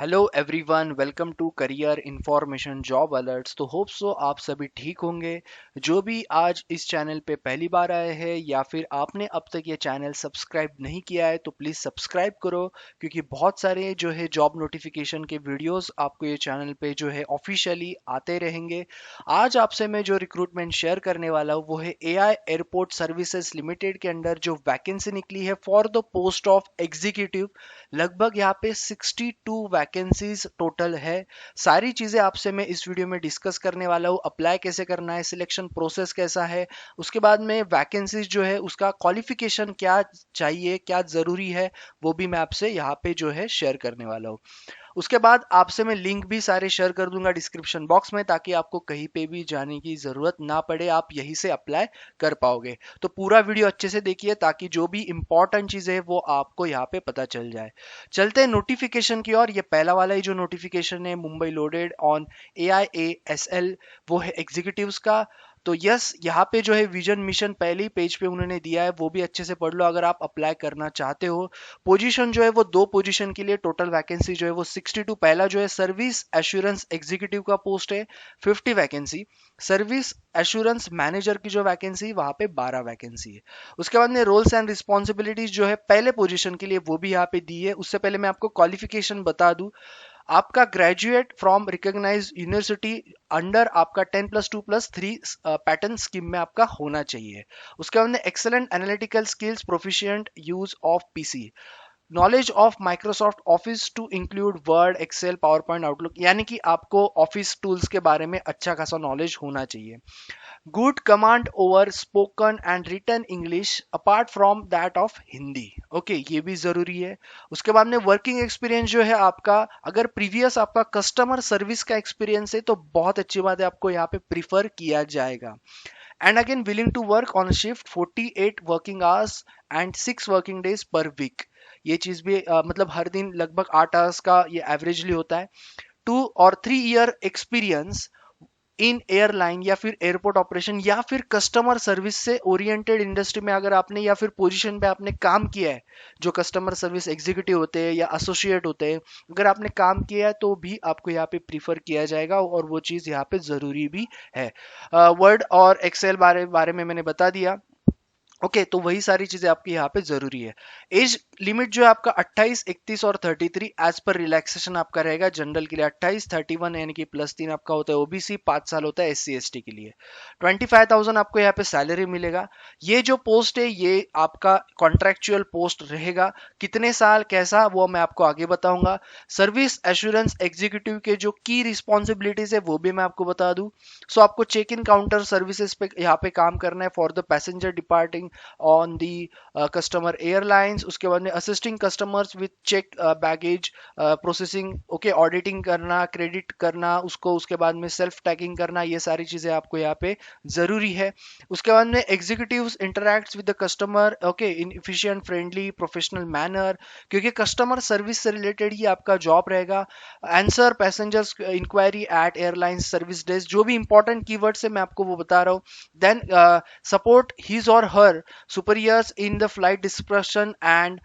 Hello everyone, welcome to career information job alerts. तो hope so आप सभी ठीक होंगे। जो भी आज इस चैनल पे पहली बार आए हैं या फिर आपने अब तक ये चैनल सब्सक्राइब नहीं किया है तो प्लीज़ सब्सक्राइब करो, क्योंकि बहुत सारे जो है जॉब नोटिफिकेशन के वीडियोस आपको ये चैनल पे जो है ऑफिशियली आते रहेंगे। आज आपसे मैं जो रिक्रूटमेंट शेयर करने वाला हूँ वो है एआई एयरपोर्ट सर्विसेज लिमिटेड के अंदर जो वैकेंसी निकली है for the post of executive. लगभग यहाँ पे 62 वैकेंसीज टोटल है। सारी चीजें आपसे मैं इस वीडियो में डिस्कस करने वाला हूँ। अप्लाई कैसे करना है, सिलेक्शन प्रोसेस कैसा है, उसके बाद में वैकेंसीज जो है उसका क्वालिफिकेशन क्या चाहिए, क्या जरूरी है, वो भी मैं आपसे यहाँ पे जो है शेयर करने वाला हूँ। उसके बाद आपसे मैं लिंक भी सारे शेयर कर दूंगा डिस्क्रिप्शन बॉक्स में, ताकि आपको कहीं पे भी जाने की जरूरत ना पड़े, आप यहीं से अप्लाई कर पाओगे। तो पूरा वीडियो अच्छे से देखिए ताकि जो भी इंपॉर्टेंट चीजें है वो आपको यहाँ पे पता चल जाए। चलते हैं नोटिफिकेशन की ओर। ये पहला वाला ही जो नोटिफिकेशन है, मुंबई लोडेड ऑन AIASL, वो है एग्जीक्यूटिव्स का। तो यस, यहाँ पे जो है विजन मिशन पहले ही पेज पे उन्होंने दिया है, वो भी अच्छे से पढ़ लो अगर आप अप्लाई करना चाहते हो। पोजीशन जो है वो दो पोजीशन के लिए टोटल वैकेंसी जो है वो 62। पहला जो है सर्विस एश्योरेंस एग्जीक्यूटिव का पोस्ट है, 50 वैकेंसी। सर्विस एश्योरेंस मैनेजर की जो वैकेंसी वहां पे 12 वैकेंसी है। उसके बाद में रोल्स एंड रिस्पॉन्सिबिलिटीज जो है पहले पोजीशन के लिए वो भी यहाँ पे दी है। उससे पहले मैं आपको क्वालिफिकेशन बता दूं, आपका graduate from recognise university under आपका 10+2+3 पैटर्न स्कीम में आपका होना चाहिए। उसके बाद में excellent analytical skills, proficient use of PC, knowledge of Microsoft Office to include Word, Excel, PowerPoint, Outlook, यानी कि आपको ऑफिस टूल्स के बारे में अच्छा खासा नॉलेज होना चाहिए। Good command over spoken and written English apart from that of Hindi. Okay, ये भी जरूरी है। उसके बाद में वर्किंग एक्सपीरियंस जो है आपका, अगर प्रीवियस आपका कस्टमर सर्विस का एक्सपीरियंस है तो बहुत अच्छी बात है, आपको यहाँ पे प्रीफर किया जाएगा। And again willing to work on shift 48 working hours and 6 working days per week. ये चीज भी मतलब हर दिन लगभग 8 आवर्स का ये एवरेजली होता है। 2 और 3 ईयर एक्सपीरियंस इन एयरलाइन या फिर एयरपोर्ट ऑपरेशन या फिर कस्टमर सर्विस से ओरिएंटेड इंडस्ट्री में अगर आपने या फिर पोजीशन पे आपने काम किया है, जो कस्टमर सर्विस एग्जीक्यूटिव होते हैं या एसोसिएट होते हैं, अगर आपने काम किया है तो भी आपको यहाँ पे प्रीफर किया जाएगा और वो चीज़ यहाँ पे ज़रूरी भी है। वर्ड और एक्सेल बारे बारे में मैंने बता दिया। ओके, तो वही सारी चीजें आपकी यहाँ पे जरूरी है। एज लिमिट जो है आपका 28, 31 और 33 एज पर रिलैक्सेशन आपका रहेगा। जनरल के लिए 28, 31 यानी कि +3 आपका होता है, ओबीसी 5 साल होता है, SC ST के लिए 25,000 आपको यहाँ पे सैलरी मिलेगा। ये जो पोस्ट है ये आपका कॉन्ट्रेक्चुअल पोस्ट रहेगा। कितने साल कैसा वो मैं आपको आगे बताऊंगा। सर्विस एश्योरेंस एग्जीक्यूटिव के जो की रिस्पॉन्सिबिलिटीज है वो भी मैं आपको बता दूं। सो आपको चेक इन काउंटर सर्विसेज पे यहाँ पे काम करना है for the passenger departing on the customer airlines. उसके बाद में assisting customers with check baggage processing, okay, auditing करना, क्रेडिट करना उसको, उसके बाद में सेल्फ टैगिंग करना, ये सारी चीजें आपको यहाँ पे जरूरी है। उसके बाद में executives interacts with the customer, okay, in efficient, friendly, professional manner, क्योंकि कस्टमर सर्विस से रिलेटेड ही आपका जॉब रहेगा। Answer passengers inquiry at airlines service desk, जो भी इंपॉर्टेंट कीवर्ड्स है मैं आपको वो बता रहा हूँ। देन सपोर्ट हिज और हर superiors in the flight discussion and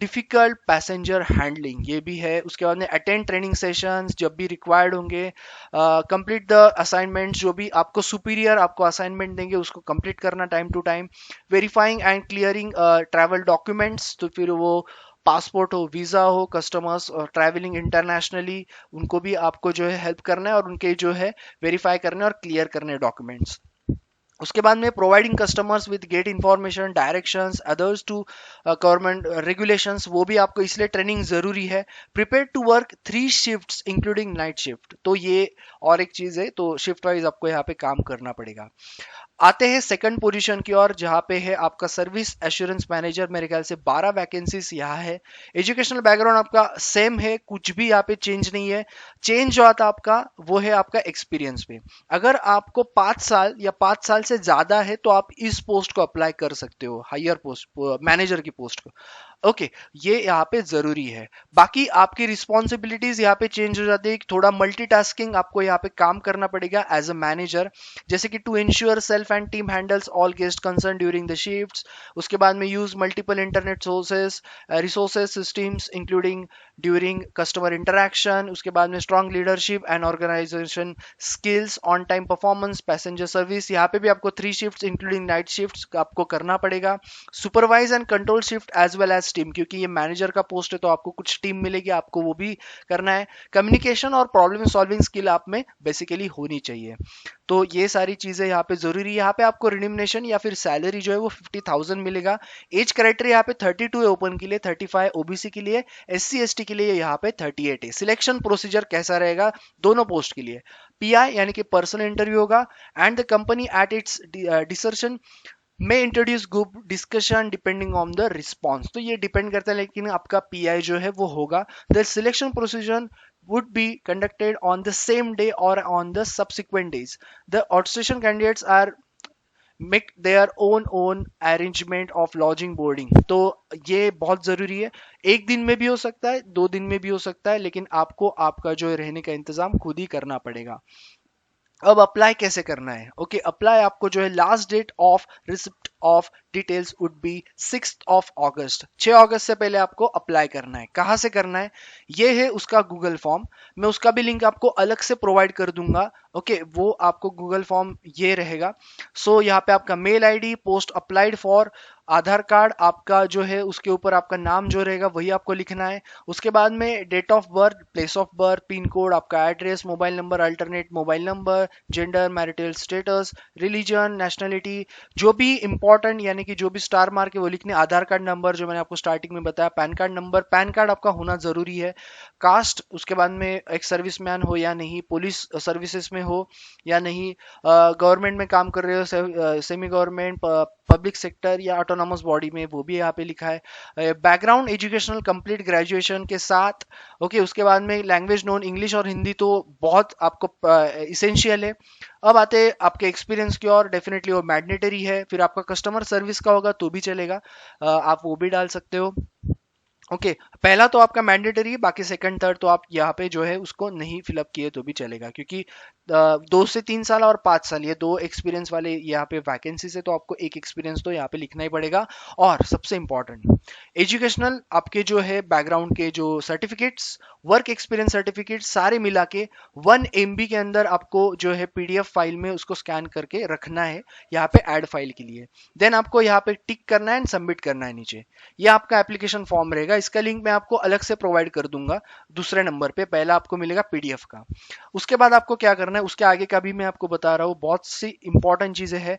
difficult passenger handling, ये भी है। उसके बाद में अटेंड ट्रेनिंग सेशंस जब भी रिक्वायर्ड होंगे। कंप्लीट द असाइनमेंट्स, जो भी आपको सुपीरियर आपको असाइनमेंट देंगे उसको कंप्लीट करना time to time. Verifying and clearing travel documents, तो फिर वो पासपोर्ट हो, वीज़ा हो, कस्टमर्स ट्रैवलिंग इंटरनेशनली उनको भी आपको जो है हेल्प करना है और उनके जो है वेरीफाई करने और क्लियर करने डॉक्यूमेंट्स। उसके बाद में providing customers with gate information, directions, others to government regulations, वो भी आपको इसलिए ट्रेनिंग जरूरी है। Prepare to work 3 shifts including night shift, तो ये और एक चीज है, तो शिफ्ट वाइज आपको यहाँ पे काम करना पड़ेगा। आते हैं सेकंड पोजीशन की ओर, जहां पे है आपका सर्विस एश्योरेंस मैनेजर। मेरे ख्याल से 12 वैकेंसीज यहाँ है। एजुकेशनल बैकग्राउंड आपका सेम है, कुछ भी यहाँ पे चेंज नहीं है। चेंज जो आता आपका वो है आपका एक्सपीरियंस पे। अगर आपको 5 साल या 5 साल से ज्यादा है तो आप इस पोस्ट को अप्लाई कर सकते हो, हायर पोस्ट मैनेजर की पोस्ट को। ओके, ये यहाँ पे जरूरी है। बाकी आपकी रिस्पॉन्सिबिलिटीज यहाँ पे चेंज हो जाती है, थोड़ा मल्टीटास्किंग आपको यहाँ पे काम करना पड़ेगा एज अ मैनेजर, जैसे कि to ensure self and team handles all guest concern during the shifts. उसके बाद में use multiple internet sources resources systems including during customer interaction. उसके बाद में strong leadership and organisation skills, on time performance, passenger service, यहाँ पे भी आपको 3 शिफ्ट्स इंक्लूडिंग नाइट शिफ्ट्स आपको करना पड़ेगा। Supervise and control shift as well as team, क्योंकि ये मैनेजर का पोस्ट है तो आपको कुछ टीम मिलेगी, आपको वो भी करना है। कम्युनिकेशन और प्रॉब्लम सॉल्विंग स्किल आप में बेसिकली होनी चाहिए। तो ये सारी चीजें यहाँ पे जरूरी है। यहाँ पे आपको रिनिमनेशन या फिर सैलरी जो है वो 50,000 मिलेगा। एज क्राइटेरिया यहाँ पे 32 है ओपन के लिए, 35 ओबीसी के लिए, SC ST के लिए यहाँ पे 38 है। सिलेक्शन प्रोसीजर कैसा रहेगा दोनों पोस्ट के लिए? PI यानी कि पर्सनल इंटरव्यू होगा, and the company at its discretion में introduce group discussion depending on the response. तो ये डिपेंड करता है, लेकिन आपका PI जो है वो होगा। The selection procedure would be conducted on the same day or on the subsequent days. The outstation candidates are make their own arrangement of lodging boarding। तो ये बहुत जरूरी है। एक दिन में भी हो सकता है, 2 दिन में भी हो सकता है, लेकिन आपको आपका जो है रहने का इंतजाम खुद ही करना पड़ेगा। अब अप्लाई कैसे करना है? ओके, अप्लाई आपको जो है last date of receipt of details would be 6 अगस्त। 6 अगस्त से पहले आपको अप्लाई करना है। कहाँ से करना है? ये है उसका गूगल फॉर्म, मैं उसका भी लिंक आपको अलग से प्रोवाइड कर दूंगा। ओके, वो आपको गूगल फॉर्म ये रहेगा। सो यहाँ पे आपका mail ID, post applied for, Aadhaar card आपका जो है उसके ऊपर आपका नाम जो रहेगा वही आपको लिखना है। उसके बाद में date of birth, place of birth, pin code, आपका address, mobile number, alternate mobile number, gender, marital status, religion, nationality, जो भी इंपॉर्टेंट यानी कि जो भी स्टार मार्क है वो लिखने। आधार कार्ड नंबर जो मैंने आपको स्टार्टिंग में बताया, pan card number, pan card आपका होना जरूरी है। कास्ट, उसके बाद में एक सर्विसमैन हो या नहीं, पुलिस सर्विसेज में हो या नहीं, गवर्नमेंट में काम कर रहे हो, सेमी गवर्नमेंट, पब्लिक सेक्टर या ऑटोनॉमस बॉडी में, वो भी यहाँ पे लिखा है। बैकग्राउंड एजुकेशनल कंप्लीट ग्रेजुएशन के साथ। ओके, उसके बाद में लैंग्वेज नॉन इंग्लिश और हिंदी तो बहुत आपको इसेंशियल है। अब आते हैं आपके एक्सपीरियंस की और, डेफिनेटली वो मैंडेटरी है। फिर आपका कस्टमर सर्विस का होगा तो भी चलेगा, आप वो भी डाल सकते हो। ओके, पहला तो आपका मैंडेटरी है, बाकी सेकंड थर्ड तो आप यहाँ पे जो है उसको नहीं फिलअप किए तो भी चलेगा, क्योंकि 2 से 3 साल और 5 साल ये 2 एक्सपीरियंस वाले यहाँ पे वैकेंसी से, तो आपको एक एक्सपीरियंस तो यहाँ पे लिखना ही पड़ेगा। और सबसे इंपॉर्टेंट, एजुकेशनल आपके जो है बैकग्राउंड के जो सर्टिफिकेट्स, वर्क एक्सपीरियंस सर्टिफिकेट सारे मिला के 1 MB के अंदर आपको जो है PDF फाइल में उसको स्कैन करके रखना है यहाँ पे ऐड फाइल के लिए। देन आपको यहाँ पे टिक करना है एंड सबमिट करना है नीचे। ये आपका एप्लीकेशन फॉर्म रहेगा, इसका लिंक मैं आपको अलग से प्रोवाइड कर दूंगा दूसरे नंबर पे। पहला आपको मिलेगा PDF का। उसके बाद आपको क्या करना है, उसके आगे का भी मैं आपको बता रहा हूँ, बहुत सी इंपॉर्टेंट चीजें हैं।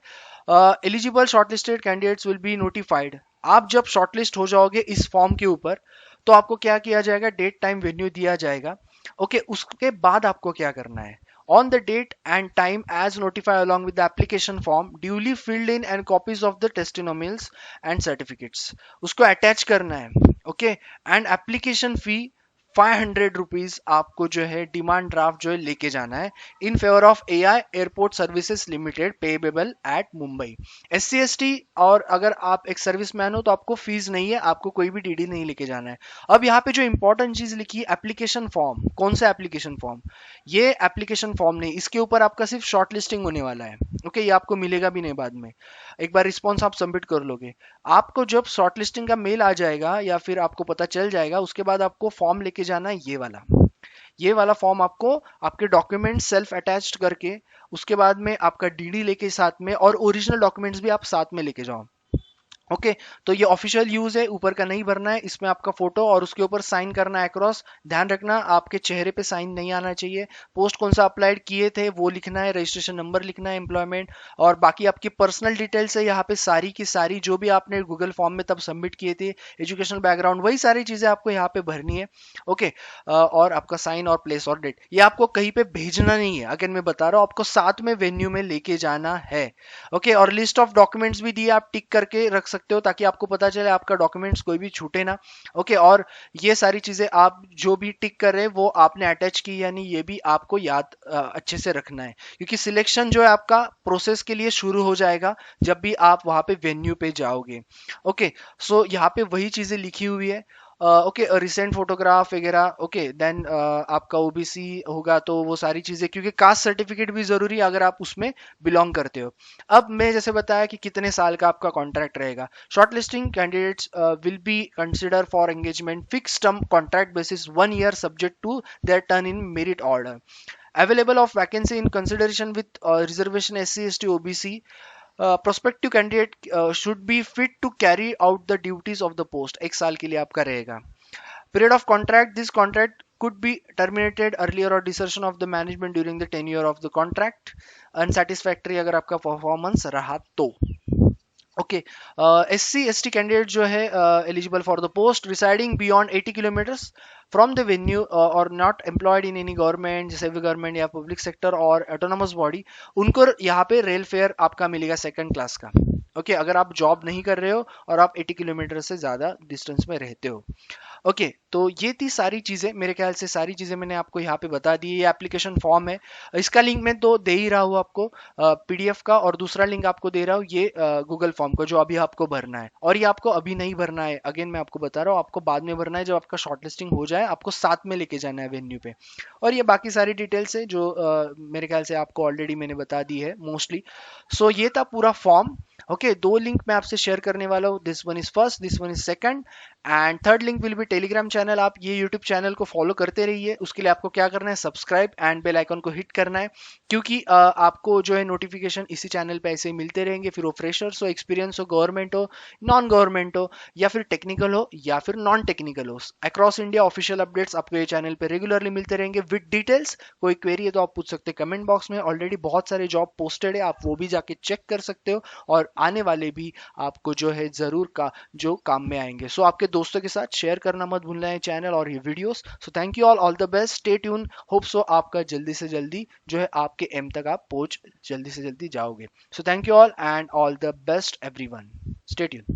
Eligible shortlisted candidates will be notified. आप जब शॉर्टलिस्ट हो जाओगे इस फॉर्म के ऊपर, तो आपको क्या किया जाएगा, डेट टाइम वेन्यू दिया जाएगा। ओके, उसके बाद आपको क्या करना है, on the date and time as notified along with the application form duly filled in and copies of the testimonials and certificates उसको अटैच करना है। Okay, and application fee 500 rupees आपको जो है डिमांड ड्राफ्ट जो है लेके जाना है, in favour of AI airport services limited, payable eight Mumbai. SC ST और अगर आप एक सर्विसमैन हो तो आपको फीस नहीं है, आपको कोई भी DD नहीं लेके जाना है। अब यहाँ पे जो इंपॉर्टेंट चीज लिखी है, एप्लीकेशन फॉर्म, कौन सा एप्लीकेशन फॉर्म? ये एप्लीकेशन फॉर्म नहीं, इसके ऊपर आपका सिर्फ शॉर्ट लिस्टिंग होने वाला है। ओके, ये आपको मिलेगा भी नहीं बाद में, एक बार रिस्पॉन्स आप सबमिट कर लोगे। आपको जब शॉर्ट लिस्टिंग का मेल आ जाएगा या फिर आपको पता चल जाएगा, उसके बाद आपको फॉर्म लेके जाना है, ये वाला फॉर्म आपको आपके डॉक्यूमेंट सेल्फ अटैच्ड करके, उसके बाद में आपका DD लेके साथ में, और ओरिजिनल डॉक्यूमेंट्स भी आप साथ में लेके जाओ। ओके, तो ये ऑफिशियल यूज है, ऊपर का नहीं भरना है, इसमें आपका फोटो और उसके ऊपर साइन करना है अक्रॉस। ध्यान रखना आपके चेहरे पे साइन नहीं आना चाहिए। पोस्ट कौन सा अप्लाइड किए थे वो लिखना है, रजिस्ट्रेशन नंबर लिखना है, एम्प्लॉयमेंट, और बाकी आपकी पर्सनल डिटेल्स है यहाँ पे सारी की सारी, जो भी आपने गूगल फॉर्म में तब सबमिट किए थे, एजुकेशनल बैकग्राउंड, वही सारी चीजें आपको यहाँ पे भरनी है। ओके, और आपका साइन और प्लेस और डेट, ये आपको कहीं पे भेजना नहीं है, अगर मैं बता रहा हूँ आपको साथ में वेन्यू में लेके जाना है। ओके, और लिस्ट ऑफ डॉक्यूमेंट्स भी दिए, आप टिक करके रख सकते हो ताकि आपको पता चले आपका डॉक्यूमेंट्स कोई भी छूटे ना। ओके, और ये सारी चीजें आप जो भी टिक कर रहे हैं वो आपने अटैच की, यानी ये भी आपको याद अच्छे से रखना है, क्योंकि सिलेक्शन जो है आपका प्रोसेस के लिए शुरू हो जाएगा जब भी आप वहां पे वेन्यू पे जाओगे। ओके, सो यहाँ पे वही चीजें लिखी हुई है। ओके, रिसेंट फोटोग्राफ वगैरह। ओके, देन आपका ओबीसी होगा तो वो सारी चीजें, क्योंकि कास्ट सर्टिफिकेट भी जरूरी है अगर आप उसमें बिलोंग करते हो। अब मैं जैसे बताया कि कितने साल का आपका कॉन्ट्रैक्ट रहेगा। Short listing candidates will be consider for engagement fix term contract basis 1 year subject to their turn in merit order. Available of vacancy in consideration with reservation SC, ST, OBC. Prospective candidate should be fit to carry out the duties of the post। 1 साल के लिए आपका रहेगा। Period of contract, this contract could be terminated earlier or desertion of the management during the tenure of the contract। Unsatisfactory अगर आपका performance रहा तो। Okay, S C S T candidate जो है eligible for the post residing beyond 80 kilometres from the venue और not employed in any government, जैसे government या public sector और ऑटोनोमस बॉडी, उनको यहाँ पे रेल फेयर आपका मिलेगा सेकंड क्लास का। ओके, अगर आप जॉब नहीं कर रहे हो और आप 80 किलोमीटर से ज्यादा डिस्टेंस में रहते हो। ओके, तो ये थी सारी चीजें, मेरे ख्याल से सारी चीजें मैंने आपको यहाँ पे बता दी। ये एप्लीकेशन फॉर्म है, इसका लिंक मैं तो दे ही रहा हूँ आपको पीडीएफ का, और दूसरा लिंक आपको दे रहा हूँ ये गूगल फॉर्म को जो अभी आपको भरना है। और ये आपको अभी नहीं भरना है, अगेन मैं आपको बता रहा हूँ, आपको बाद में भरना है जब आपका शॉर्टलिस्टिंग हो जाए, आपको साथ में लेके जाना है वेन्यू पे। और ये बाकी सारी डिटेल्स है जो मेरे ख्याल से आपको ऑलरेडी मैंने बता दी है मोस्टली। सो ये था पूरा फॉर्म। ओके, दो लिंक मैं आपसे शेयर करने वाला हूँ, this one is first, this one is second, and third link will be Telegram channel. आप ये यूट्यूब चैनल को फॉलो करते रहिए, उसके लिए आपको क्या करना है, सब्सक्राइब एंड बेल आइकन को हिट करना है, क्योंकि आपको जो है नोटिफिकेशन इसी चैनल पे ऐसे ही मिलते रहेंगे। फिर वो फ्रेशर्स हो, एक्सपीरियंस हो, गवर्नमेंट हो, नॉन गवर्नमेंट हो, या फिर टेक्निकल हो, या फिर नॉन टेक्निकल हो, अक्रॉस इंडिया ऑफिशियल अपडेट्स आपको ये चैनल पे रेगुलरली मिलते रहेंगे विद डिटेल्स। कोई क्वेरी है तो आप पूछ सकते हैं कमेंट बॉक्स में, ऑलरेडी बहुत सारे जॉब पोस्टेड है, आप वो भी जाके चेक कर सकते हो, और आने वाले भी आपको जो है जरूर का जो काम में आएंगे। सो आपके दोस्तों के साथ शेयर करना मत भूलना है चैनल और ये videos. So thank you all the best, stay tune, hope so आपका जल्दी से जल्दी जो है आपके एम तक आप पहुंच जल्दी से जल्दी जाओगे। So thank you all and all the best everyone, stay tune.